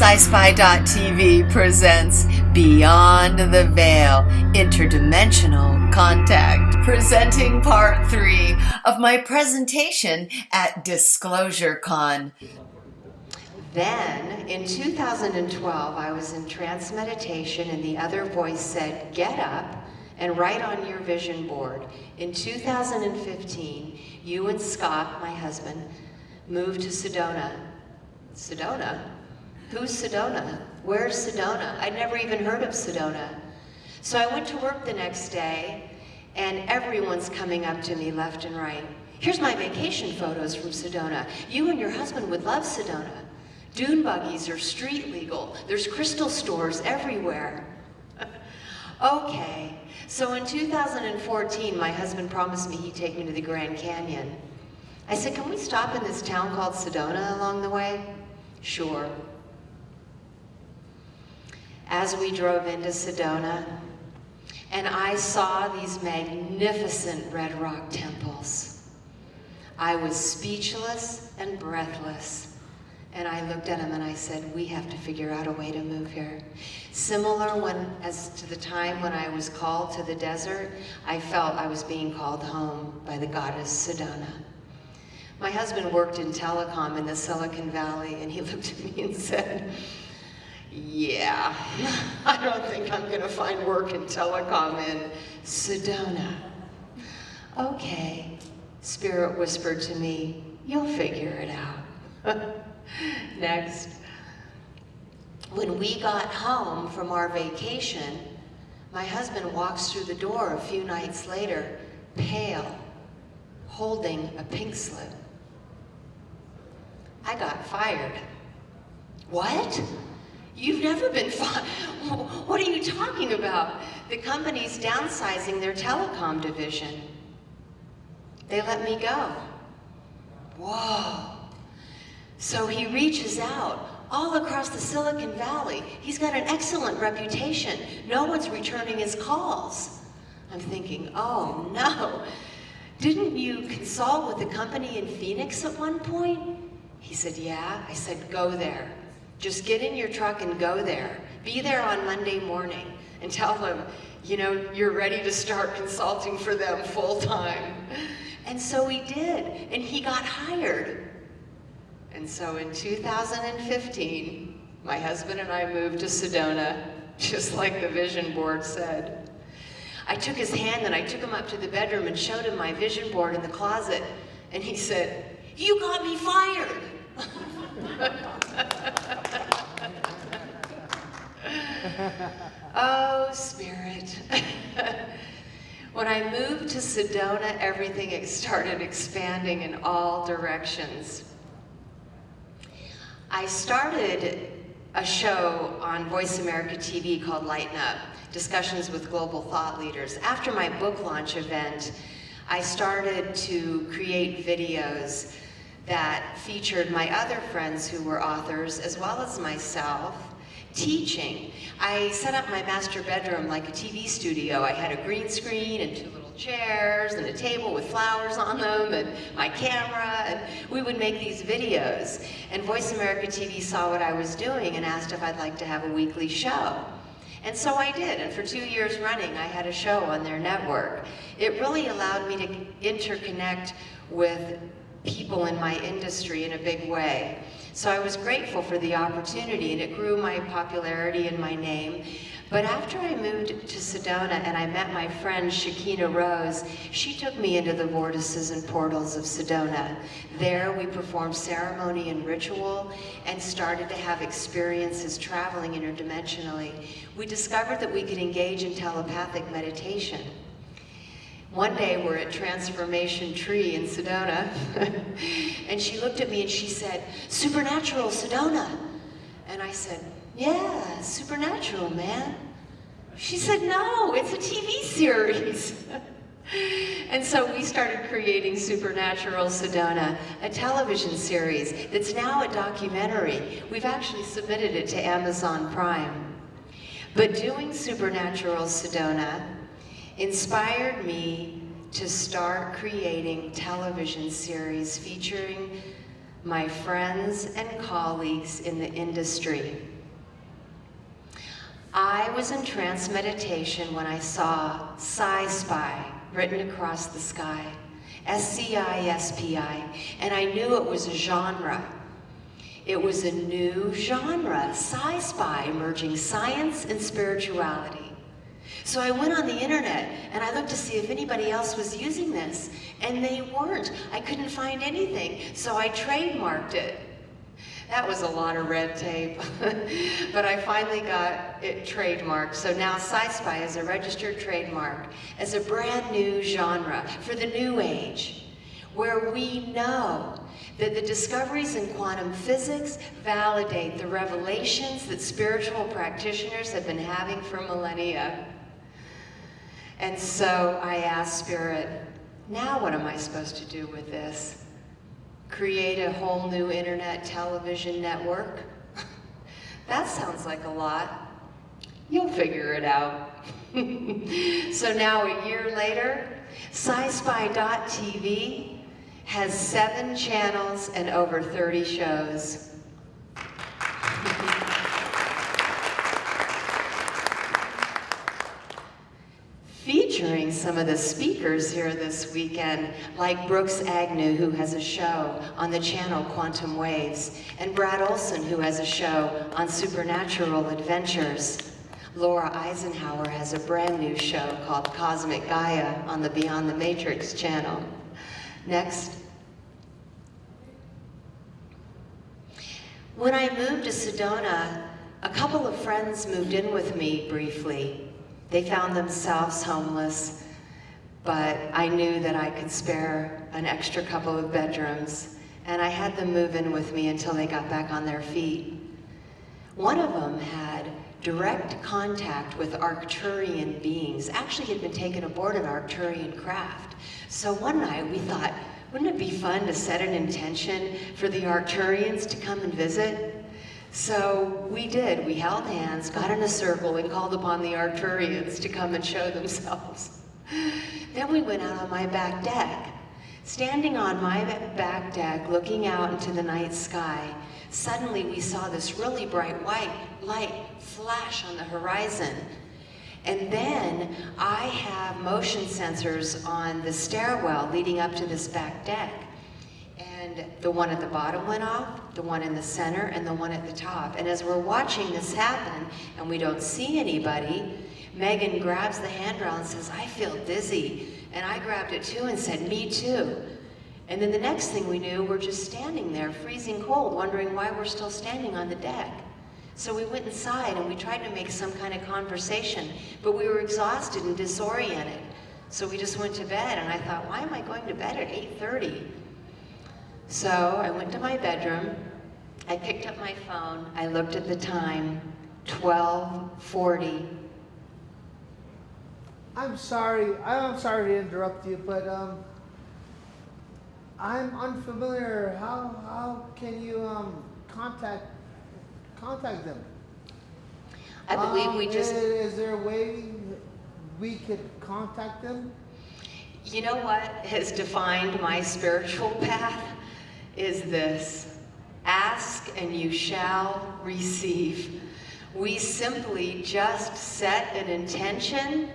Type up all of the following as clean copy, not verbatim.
Sci-Spi.tv presents Beyond the Veil, Interdimensional Contact, presenting part 3 of my presentation at Disclosure Con. Then, in 2012, I was in trance meditation and the other voice said, get up and write on your vision board. In 2015, you and Scott, my husband, moved to Sedona. Sedona? Who's Sedona? Where's Sedona? I'd never even heard of Sedona. So I went to work the next day, and everyone's coming up to me left and right. Here's my vacation photos from Sedona. You and your husband would love Sedona. Dune buggies are street legal. There's crystal stores everywhere. Okay, so in 2014, my husband promised me he'd take me to the Grand Canyon. I said, can we stop in this town called Sedona along the way? Sure. As we drove into Sedona, and I saw these magnificent red rock temples, I was speechless and breathless. And I looked at him and I said, we have to figure out a way to move here. Similar as to the time when I was called to the desert, I felt I was being called home by the goddess Sedona. My husband worked in telecom in the Silicon Valley, and he looked at me and said, yeah, I don't think I'm gonna find work in telecom in Sedona. Okay, Spirit whispered to me, you'll figure it out. Next. When we got home from our vacation, my husband walks through the door a few nights later, pale, holding a pink slip. I got fired. What? You've never been fired? What are you talking about? The company's downsizing their telecom division. They let me go. Whoa. So he reaches out all across the Silicon Valley. He's got an excellent reputation. No one's returning his calls. I'm thinking, oh no. Didn't you consult with the company in Phoenix at one point? He said, yeah. I said, go there. Just get in your truck and go there. Be there on Monday morning and tell them, you know, you're ready to start consulting for them full time. And so he did, and he got hired. And so in 2015, my husband and I moved to Sedona, just like the vision board said. I took his hand and I took him up to the bedroom and showed him my vision board in the closet. And he said, you got me fired. Oh, Spirit. When I moved to Sedona, everything started expanding in all directions. I started a show on Voice America TV called Lighten Up, Discussions with Global Thought Leaders. After my book launch event, I started to create videos that featured my other friends who were authors, as well as myself, teaching. I set up my master bedroom like a TV studio. I had a green screen and 2 little chairs and a table with flowers on them and my camera, and we would make these videos. And Voice America TV saw what I was doing and asked if I'd like to have a weekly show. And so I did, and for 2 years running, I had a show on their network. It really allowed me to interconnect with people in my industry in a big way. So I was grateful for the opportunity, and it grew my popularity and my name. But after I moved to Sedona and I met my friend Shakina Rose, she took me into the vortices and portals of Sedona. There we performed ceremony and ritual and started to have experiences traveling interdimensionally. We discovered that we could engage in telepathic meditation. One day we're at Transformation Tree in Sedona, and she looked at me and she said, Supernatural Sedona. And I said, yeah, Supernatural, man. She said, no, it's a TV series. And so we started creating Supernatural Sedona, a television series that's now a documentary. We've actually submitted it to Amazon Prime. But doing Supernatural Sedona inspired me to start creating television series featuring my friends and colleagues in the industry. I was in trance meditation when I saw Sci-Spi written across the sky, S-C-I-S-P-I, and I knew it was a genre. It was a new genre, Sci-Spi, merging science and spirituality. So I went on the internet and I looked to see if anybody else was using this, and they weren't. I couldn't find anything, so I trademarked it. That was a lot of red tape, but I finally got it trademarked. So now Sci-Spi is a registered trademark as a brand new genre for the new age, where we know that the discoveries in quantum physics validate the revelations that spiritual practitioners have been having for millennia. And so I asked Spirit, now what am I supposed to do with this? Create a whole new internet television network? That sounds like a lot. You'll figure it out. So now a year later, Sci-Spi.tv has 7 channels and over 30 shows. Featuring some of the speakers here this weekend, like Brooks Agnew, who has a show on the channel Quantum Waves, and Brad Olson, who has a show on Supernatural Adventures. Laura Eisenhower has a brand new show called Cosmic Gaia on the Beyond the Matrix channel. Next. When I moved to Sedona, a couple of friends moved in with me briefly. They found themselves homeless, but I knew that I could spare an extra couple of bedrooms, and I had them move in with me until they got back on their feet. One of them had direct contact with Arcturian beings, actually had been taken aboard an Arcturian craft. So one night we thought, wouldn't it be fun to set an intention for the Arcturians to come and visit? So we did. We held hands, got in a circle, and called upon the Arcturians to come and show themselves. Then we went out on my back deck. Standing on my back deck, looking out into the night sky, suddenly we saw this really bright white light flash on the horizon. And then I have motion sensors on the stairwell leading up to this back deck. And the one at the bottom went off, the one in the center, and the one at the top. And as we're watching this happen, and we don't see anybody, Megan grabs the handrail and says, I feel dizzy. And I grabbed it too and said, me too. And then the next thing we knew, we're just standing there, freezing cold, wondering why we're still standing on the deck. So we went inside and we tried to make some kind of conversation, but we were exhausted and disoriented. So we just went to bed, and I thought, why am I going to bed at 8:30? So I went to my bedroom, I picked up my phone, I looked at the time, 12:40. I'm sorry to interrupt you, but I'm unfamiliar. How can you contact them? I believe we just... Is there a way we could contact them? You know what has defined my spiritual path is this: ask and you shall receive. We simply just set an intention,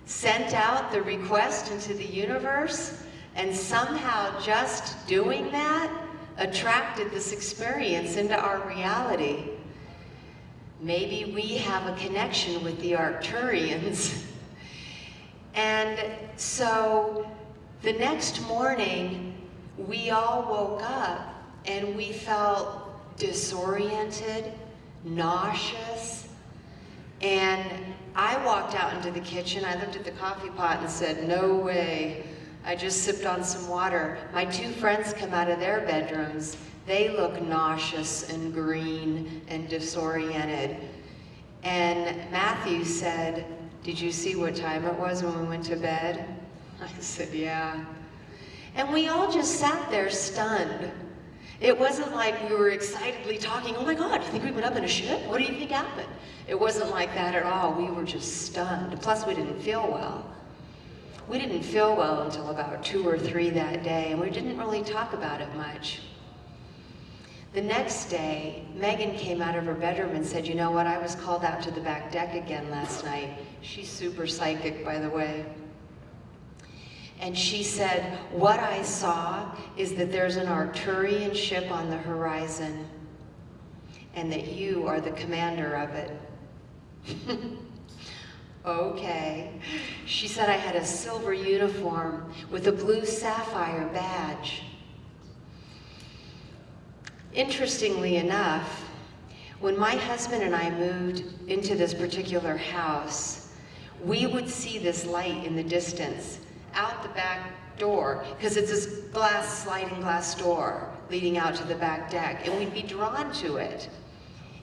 sent out the request into the universe, and somehow just doing that attracted this experience into our reality. Maybe we have a connection with the Arcturians. And so the next morning, we all woke up and we felt disoriented, nauseous, and I walked out into the kitchen. I looked at the coffee pot and said, no way. I just sipped on some water. My 2 friends come out of their bedrooms. They look nauseous and green and disoriented. And Matthew said, did you see what time it was when we went to bed? I said, yeah. And we all just sat there stunned. It wasn't like we were excitedly talking, oh my God, you think we went up in a ship? What do you think happened? It wasn't like that at all. We were just stunned. Plus, we didn't feel well. We didn't feel well until about 2 or 3 that day, and we didn't really talk about it much. The next day, Megan came out of her bedroom and said, "You know what, I was called out to the back deck again last night." She's super psychic, by the way. And she said, "What I saw is that there's an Arcturian ship on the horizon, and that you are the commander of it." Okay. She said I had a silver uniform with a blue sapphire badge. Interestingly enough, when my husband and I moved into this particular house, we would see this light in the distance out the back door, because it's this sliding glass door leading out to the back deck, and we'd be drawn to it.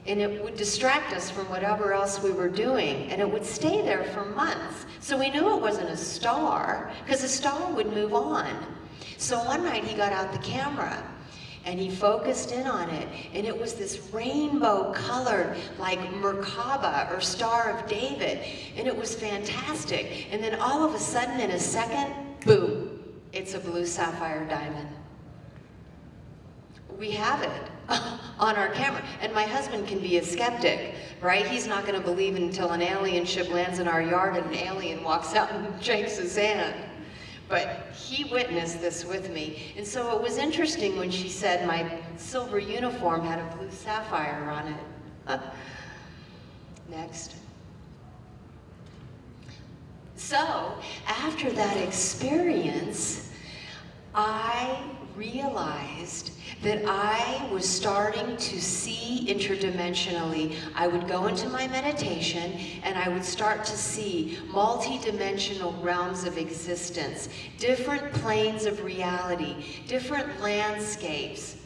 And it would distract us from whatever else we were doing, and it would stay there for months. So we knew it wasn't a star, because a star would move on. So one night he got out the camera, and he focused in on it, and it was this rainbow-colored, like Merkaba or Star of David, and it was fantastic. And then all of a sudden, in a second, boom, it's a blue sapphire diamond. We have it on our camera. And my husband can be a skeptic, right? He's not going to believe until an alien ship lands in our yard and an alien walks out and shakes his hand. But he witnessed this with me. And so it was interesting when she said my silver uniform had a blue sapphire on it. Next. So after that experience, I realized that I was starting to see interdimensionally. I would go into my meditation and I would start to see multi-dimensional realms of existence, different planes of reality, different landscapes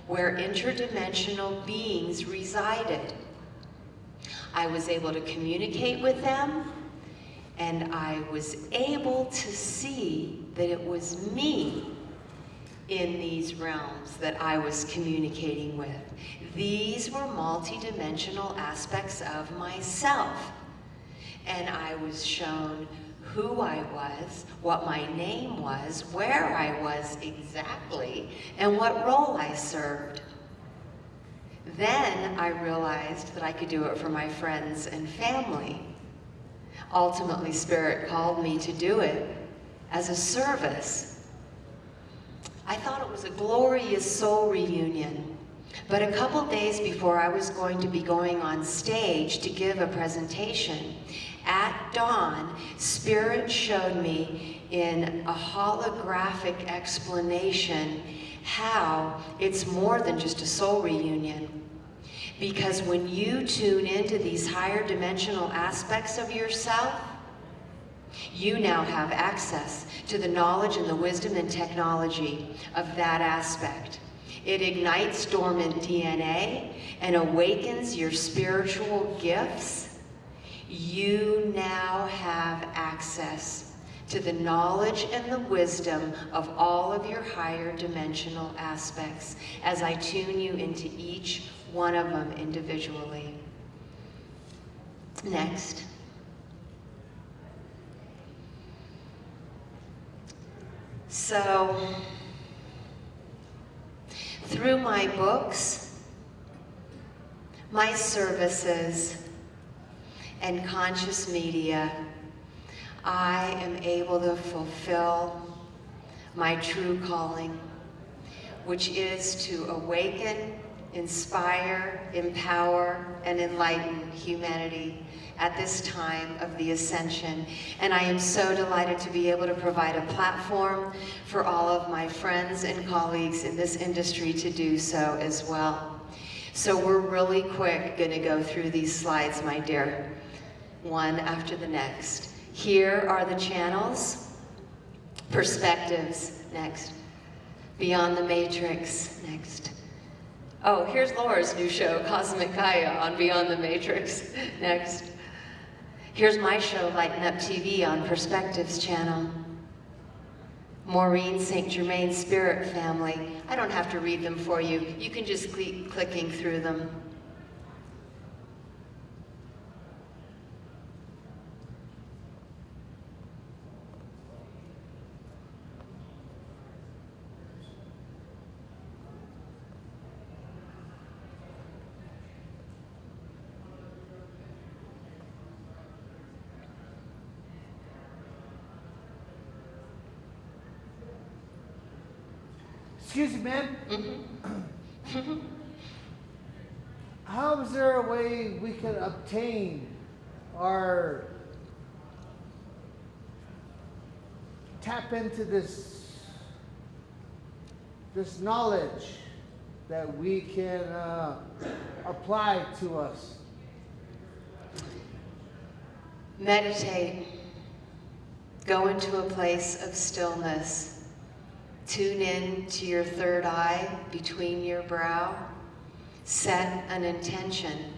where interdimensional beings resided. I was able to communicate with them, and I was able to see that it was me in these realms that I was communicating with. These were multidimensional aspects of myself. And I was shown who I was, what my name was, where I was exactly, and what role I served. Then I realized that I could do it for my friends and family. Ultimately, Spirit called me to do it as a service. I thought it was a glorious soul reunion, but a couple days before I was going to be going on stage to give a presentation, at dawn, Spirit showed me in a holographic explanation how it's more than just a soul reunion. Because when you tune into these higher dimensional aspects of yourself, you now have access to the knowledge and the wisdom and technology of that aspect. It ignites dormant DNA and awakens your spiritual gifts. You now have access to the knowledge and the wisdom of all of your higher dimensional aspects as I tune you into each one of them individually. Next. So, through my books, my services, and conscious media, I am able to fulfill my true calling, which is to awaken, inspire, empower, and enlighten humanity at this time of the ascension. And I am so delighted to be able to provide a platform for all of my friends and colleagues in this industry to do so as well. So we're really quick going to go through these slides, my dear, one after the next. Here are the channels. Perspectives, next. Beyond the Matrix, next. Oh, here's Laura's new show, Cosmic Kaya, on Beyond the Matrix, next. Here's my show, Lighten Up TV, on Perspectives channel. Maureen St. Germain Spirit Family. I don't have to read them for you. You can just keep clicking through them. Excuse me, man. Mm-hmm. How is there a way we can obtain or tap into this knowledge that we can apply to us? Meditate. Go into a place of stillness. Tune in to your third eye between your brow. Set an intention.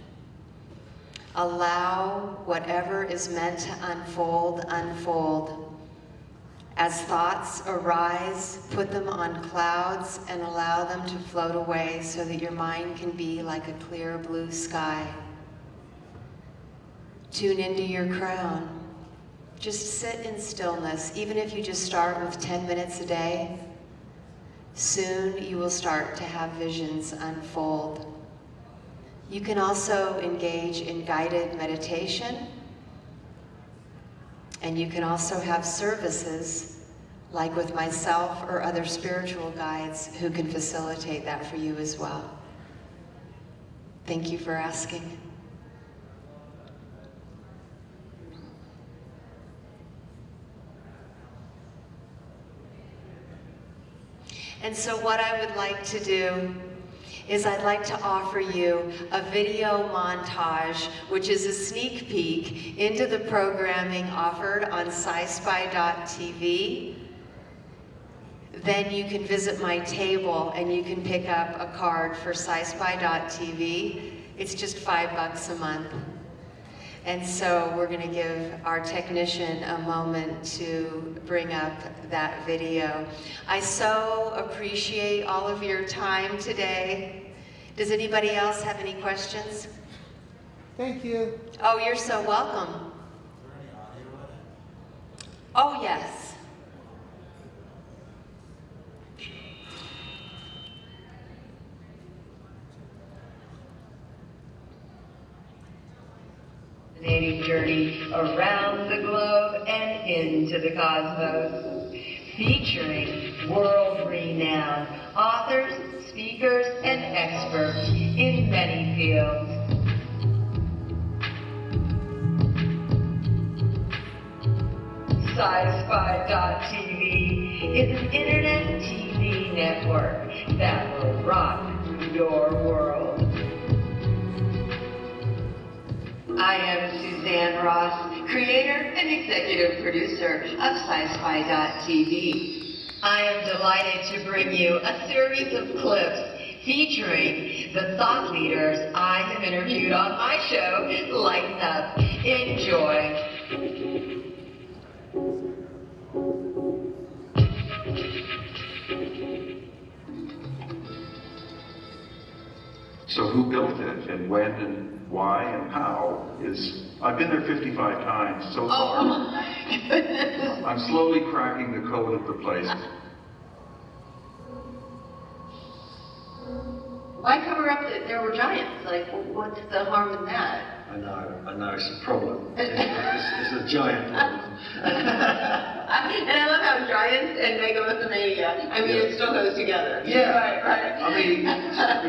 Allow whatever is meant to unfold, unfold. As thoughts arise, put them on clouds and allow them to float away so that your mind can be like a clear blue sky. Tune into your crown. Just sit in stillness, even if you just start with 10 minutes a day. Soon you will start to have visions unfold. You can also engage in guided meditation, and you can also have services, like with myself or other spiritual guides who can facilitate that for you as well. Thank you for asking. And so what I would like to do is I'd like to offer you a video montage, which is a sneak peek into the programming offered on Sci-Spi.tv. Then you can visit my table and you can pick up a card for Sci-Spi.tv. It's just $5 a month. And so we're going to give our technician a moment to bring up that video. I so appreciate all of your time today. Does anybody else have any questions? Thank you. Oh, you're so welcome. Is there any audio in it? Oh, yes. Fascinating journey around the globe and into the cosmos, featuring world-renowned authors, speakers, and experts in many fields. Sci-Spi.tv is an internet TV network that will rock your world. I am Suzanne Ross, creator and executive producer of Sci-Spi.tv. I am delighted to bring you a series of clips featuring the thought leaders I have interviewed on my show, Lighten Up. Enjoy. So who built it and when and why and how is, I've been there 55 times so far. Oh my goodness. I'm slowly cracking the code of the place. Why cover up that there were giants? Like, what's the harm in that? I know, it's a problem. It's a giant problem. And I love how giants and megalithomania, I mean, it still goes together. Yeah. Right. I mean,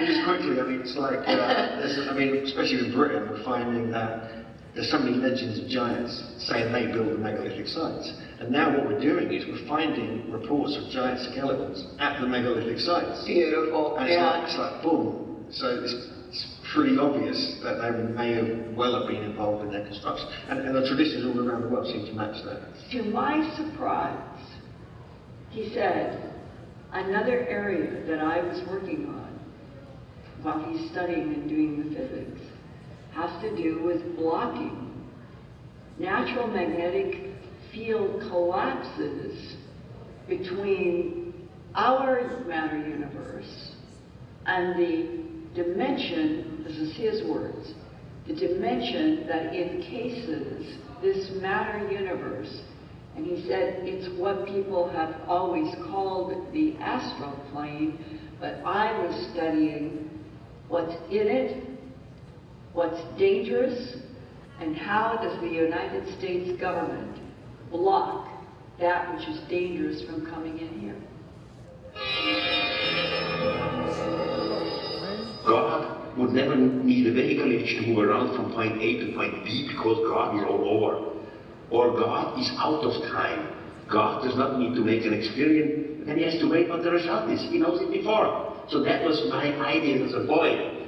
just quickly, I mean, it's like, especially in Britain, we're finding that there's so many legends of giants saying they built the megalithic sites. And now what we're doing is we're finding reports of giant skeletons at the megalithic sites. Beautiful, And it's like boom. So it's pretty obvious that they may have well have been involved in their construction. And the traditions all around the world seem to match that. To my surprise, he said, another area that I was working on while he's studying and doing the physics has to do with blocking. Natural magnetic field collapses between our matter universe and the dimension, this is his words, the dimension that encases this matter universe. And he said it's what people have always called the astral plane, but I was studying what's in it, what's dangerous, and how does the United States government block that which is dangerous from coming in here. would never need a vehicle in which to move around from point A to point B because God is all over. Or God is out of time. God does not need to make an experience, and he has to wait what the result is. He knows it before. So that was my idea as a boy.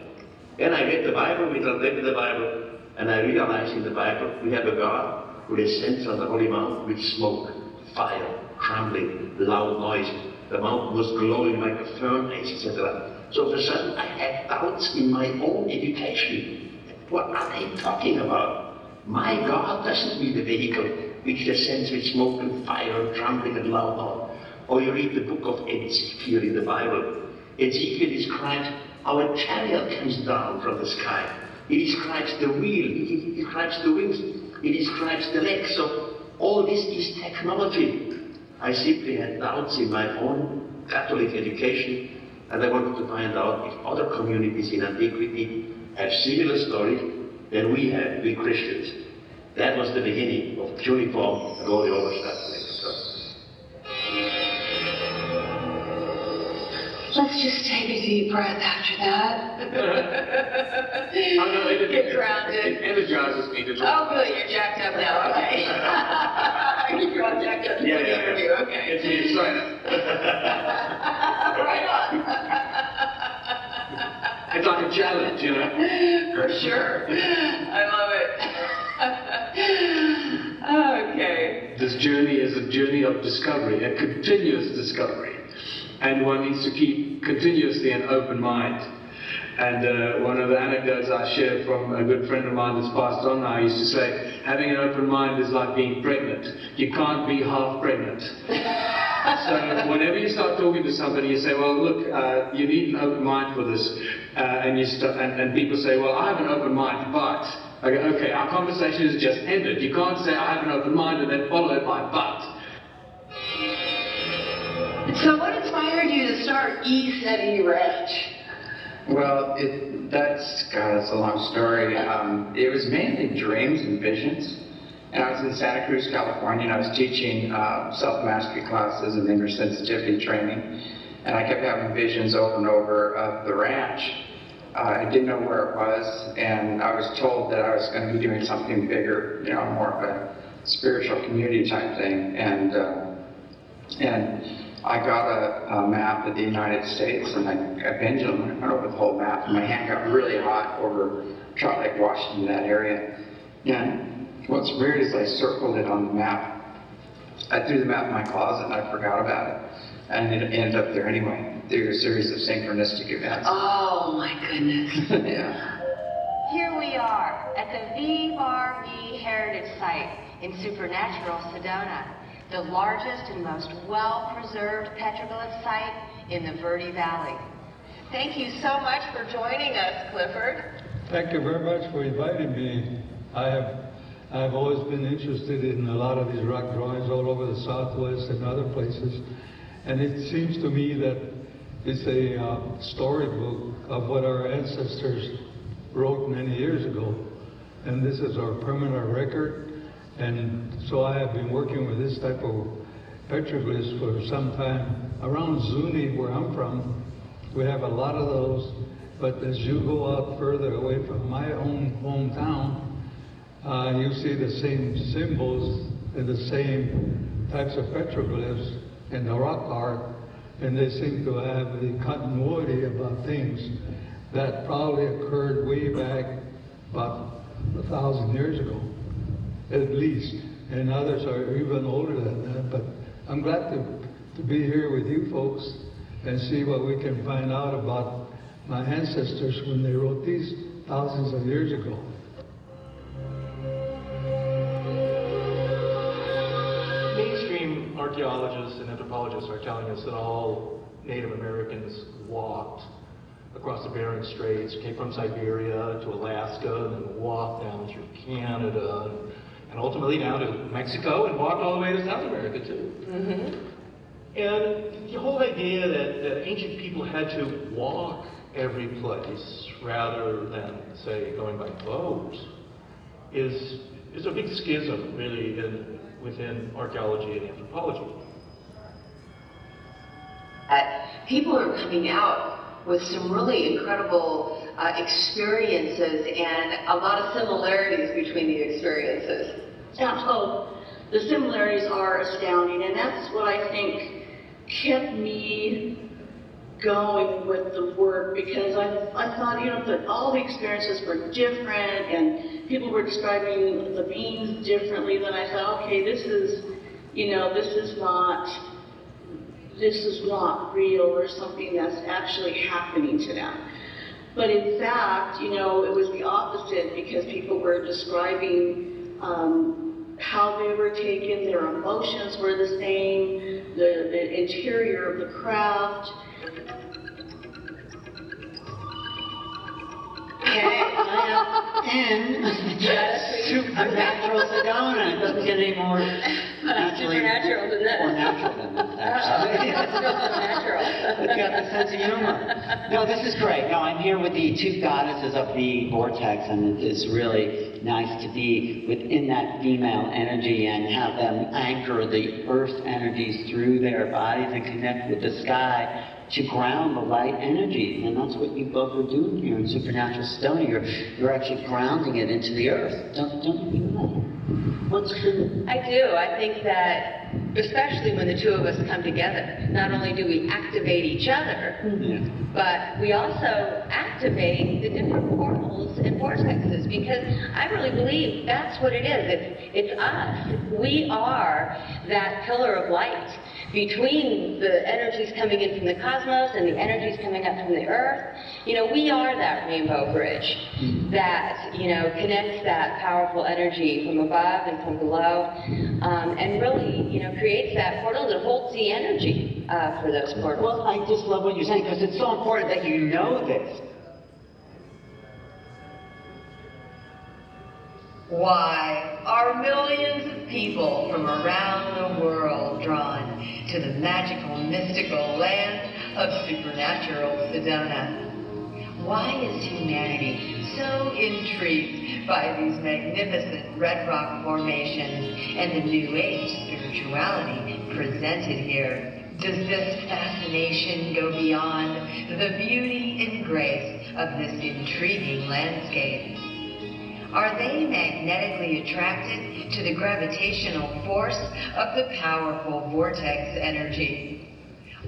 Then I read the Bible, we translated the Bible, and I realized in the Bible we have a God who descends on the Holy Mount with smoke, fire, trembling, loud noise. The mountain was glowing like a furnace, etc. So all of a sudden I had doubts in my own education. What are they talking about? My God doesn't need a vehicle which descends with smoke and fire and trembling and loud noise. Or you read the book of Ezekiel in the Bible. Ezekiel describes how a chariot comes down from the sky. He describes the wheel, he describes the wings, he describes the legs. So all this is technology. I simply had doubts in my own Catholic education, and I wanted to find out if other communities in antiquity have similar stories than we have, we Christians. That was the beginning of cuneiform and all the other stuff. Let's just take a deep breath after that. Get grounded. It energizes me to Oh, good, you're jacked up now, okay. You're all jacked up to the interview, okay. Gets me excited. Right on. It's like a challenge, you know? For sure. I love it. Okay. This journey is a journey of discovery, a continuous discovery. And one needs to keep continuously an open mind. And one of the anecdotes I share from a good friend of mine that's passed on now, I used to say, having an open mind is like being pregnant. You can't be half pregnant. So whenever you start talking to somebody, you say, well, look, you need an open mind for this. And people say, well, I have an open mind, but. I go, okay, our conversation has just ended. You can't say, I have an open mind, and then follow it by but. So what inspired you to start E-City Ranch? Well, that's a long story. It was mainly dreams and visions. And I was in Santa Cruz, California, and I was teaching self-mastery classes and inner sensitivity training. And I kept having visions over and over of the ranch. I didn't know where it was, and I was told that I was going to be doing something bigger, you know, more of a spiritual community type thing. And I got a map of the United States, and I pendulum went over the whole map, and my hand got really hot over Trout Lake, Washington, that area. And what's weird is I circled it on the map. I threw the map in my closet, and I forgot about it. And it ended up there anyway, through a series of synchronistic events. Oh my goodness. Yeah. Here we are at the V-Bar-V Heritage Site in supernatural Sedona, the largest and most well-preserved petroglyph site in the Verde Valley. Thank you so much for joining us, Clifford. Thank you very much for inviting me. I've always been interested in a lot of these rock drawings all over the Southwest and other places. And it seems to me that it's a storybook of what our ancestors wrote many years ago. And this is our permanent record. And so I have been working with this type of petroglyphs for some time. Around Zuni, where I'm from, we have a lot of those. But as you go out further away from my own hometown, you see the same symbols and the same types of petroglyphs in the rock art, and they seem to have the continuity about things that probably occurred way back about 1,000 years ago, at least. And others are even older than that. But I'm glad to be here with you folks and see what we can find out about my ancestors when they wrote these thousands of years ago. Mainstream archaeologists and anthropologists are telling us that all Native Americans walked across the Bering Straits, came from Siberia to Alaska, and then walked down through Canada, and ultimately down to Mexico, and walked all the way to South America too. Mm-hmm. And the whole idea that ancient people had to walk every place rather than, say, going by boat is a big schism, really, within archaeology and anthropology. People are coming out with some really incredible experiences and a lot of similarities between the experiences. Yeah, oh, the similarities are astounding, and that's what I think kept me going with the work, because I thought, that all the experiences were different and people were describing the beings differently. Then I thought, okay, this is not real or something that's actually happening to them. But in fact, it was the opposite, because people were describing how they were taken, their emotions were the same, the interior of the craft. Okay, I am in Supernatural Sedona. It doesn't get any more Supernatural than this. more natural than this, actually. Natural. It's got the sense of humor. No, this is great. No, I'm here with the two goddesses of the vortex, and it's really nice to be within that female energy and have them anchor the earth energies through their bodies and connect with the sky to ground the light energy. And that's what you both are doing here in Supernatural Sedona. You're actually grounding it into the earth. Don't you feel that? What's the... I do. I think that, especially when the two of us come together, not only do we activate each other, but we also activate the different portals and vortexes, because I really believe that's what it is. It's us. We are that pillar of light between the energies coming in from the cosmos and the energies coming up from the earth. We are that rainbow bridge that, connects that powerful energy from above and from below, and really, creates that portal that holds the energy for those portals. Well, I just love what you're saying, because it's so important that you know this. Why are millions of people from around the world drawn to the magical, mystical land of Supernatural Sedona? Why is humanity so intrigued by these magnificent red rock formations and the New Age spirituality presented here? Does this fascination go beyond the beauty and grace of this intriguing landscape? Are they magnetically attracted to the gravitational force of the powerful vortex energy?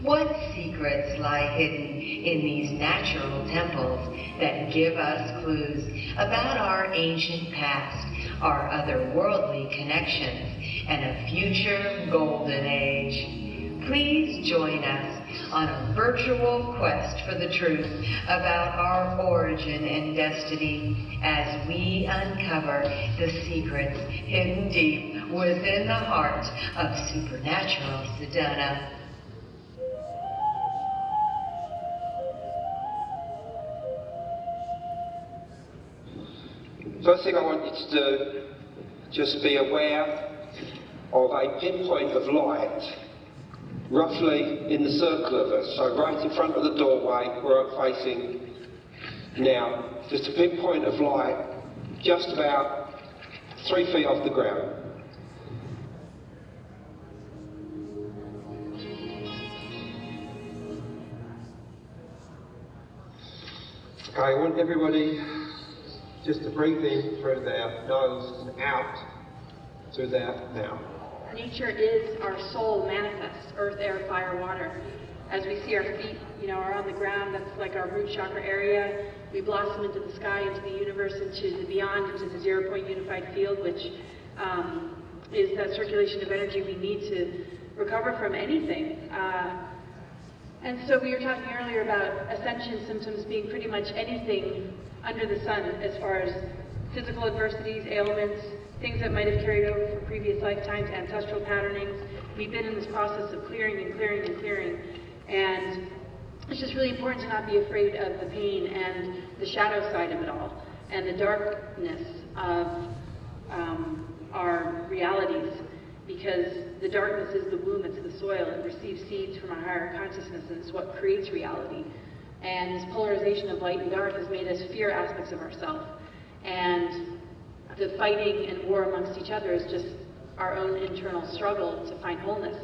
What secrets lie hidden in these natural temples that give us clues about our ancient past, our otherworldly connections, and a future golden age? Please join us on a virtual quest for the truth about our origin and destiny as we uncover the secrets hidden deep within the heart of Supernatural Sedona. First thing I want you to do, just be aware of a pinpoint of light roughly in the circle of us, so right in front of the doorway where I'm facing now, just a pinpoint of light just about 3 feet off the ground. Okay, I want everybody just to breathe in through their nose and out through their mouth. Nature is our soul manifest, earth, air, fire, water. As we see our feet, are on the ground, that's like our root chakra area. We blossom into the sky, into the universe, into the beyond, into the 0-point unified field, which is that circulation of energy we need to recover from anything. And so we were talking earlier about ascension symptoms being pretty much anything under the sun, as far as physical adversities, ailments, things that might have carried over from previous lifetimes, ancestral patternings. We've been in this process of clearing and clearing and clearing. And it's just really important to not be afraid of the pain and the shadow side of it all, and the darkness of our realities, because the darkness is the womb, it's the soil, it receives seeds from our higher consciousness, and it's what creates reality. And this polarization of light and dark has made us fear aspects of ourselves. And the fighting and war amongst each other is just our own internal struggle to find wholeness.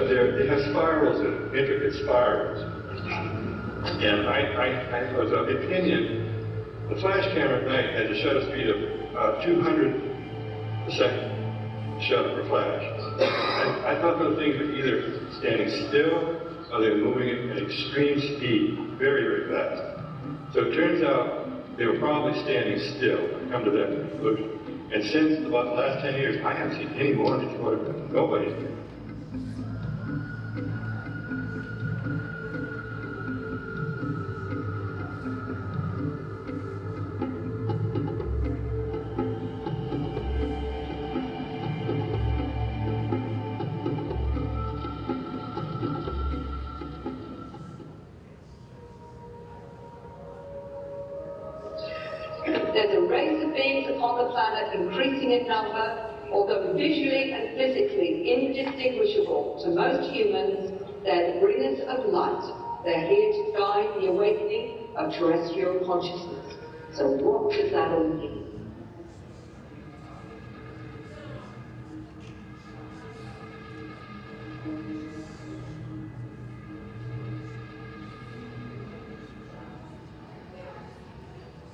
but they have spirals, intricate spirals. And I was of the opinion, the flash camera at night has a shutter speed of 200 a second shutter per flash. I thought those things were either standing still or they were moving at extreme speed, very, very fast. So it turns out they were probably standing still. I come to that conclusion. And since about the last 10 years, I haven't seen any more of these photographs. Nobody's been. There's a race of beings upon the planet increasing in number, although visually and physically indistinguishable to most humans, they're the bringers of light. They're here to guide the awakening of terrestrial consciousness. So what does that all mean?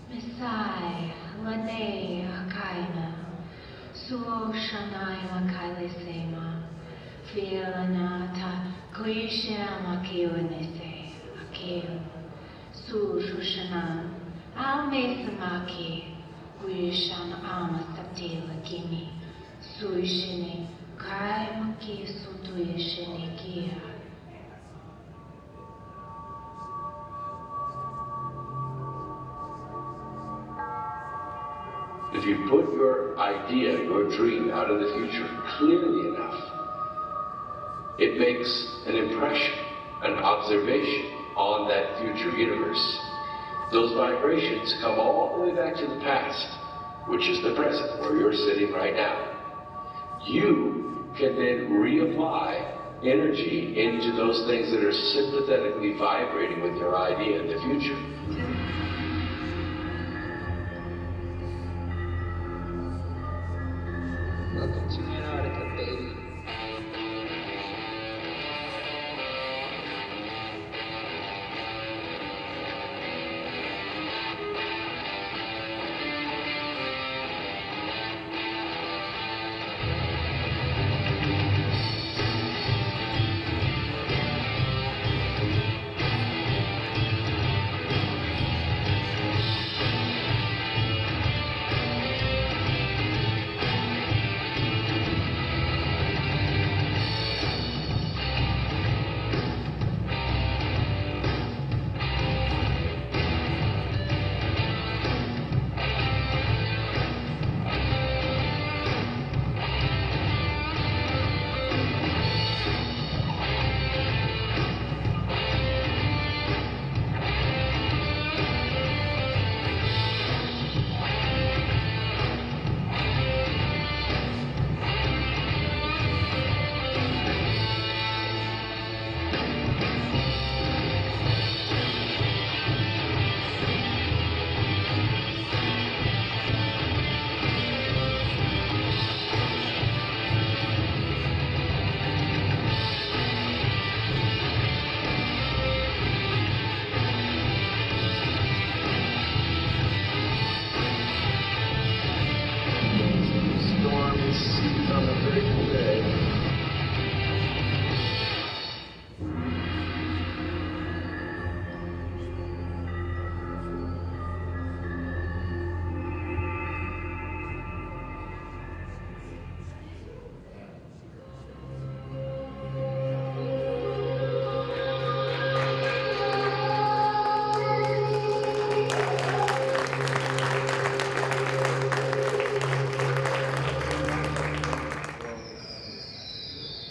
Messiah, Lane, Kaina, Suo Shanai Makaile Sema, Filanata, Klishama Kiwanese, Akil, Su Shushanan, Almesamaki, Guishan Ama Saptila Kimi, Suishini, Kaimaki Sutuyashini Kia. If you put your idea, your dream out in the future clearly enough, it makes an impression, an observation on that future universe. Those vibrations come all the way back to the past, which is the present, where you're sitting right now. You can then reapply energy into those things that are sympathetically vibrating with your idea in the future. Welcome to Antarctica, baby.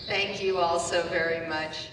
Thank you all so very much.